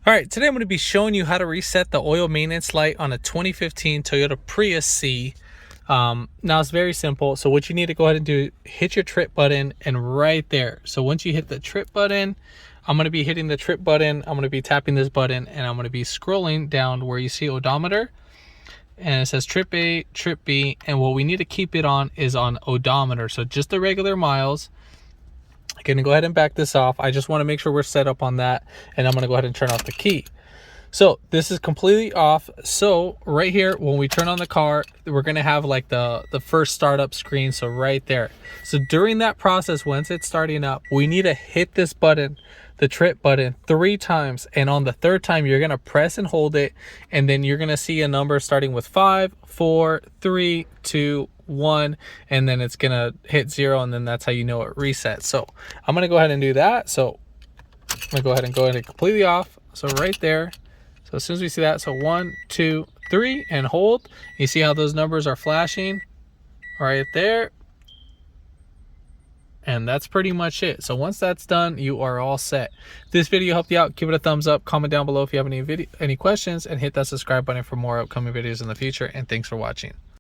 All right, today I'm going to be showing you how to reset the oil maintenance light on a 2015 Toyota Prius C. Now it's very simple. So what you need to go ahead and do, hit your trip button, and right there. So once you hit the trip button, I'm going to be hitting the trip button. I'm going to be tapping this button, and I'm going to be scrolling down where you see odometer, and it says trip A, trip B, and what we need to keep it on is on odometer. So just the regular miles. I'm going to go ahead and back this off. I just want to make sure we're set up on that, and I'm going to go ahead and turn off the key. So this is completely off. So right here, when we turn on the car, we're going to have like the first startup screen. So right there. So during that process, once it's starting up, we need to hit this button, the trip button, 3 times. And on the 3rd time, you're going to press and hold it. And then you're going to see a number starting with 5, 4, 3, 2, 1, and then it's going to hit 0. And then that's how you know it resets. So I'm going to go ahead and do that. So I'm going to go ahead and completely off. So right there. So as soon as we see that, so 1, 2, 3, and hold. You see how those numbers are flashing right there. And that's pretty much it. So once that's done, you are all set. If this video helped you out, give it a thumbs up, comment down below if you have any questions, and hit that subscribe button for more upcoming videos in the future. And thanks for watching.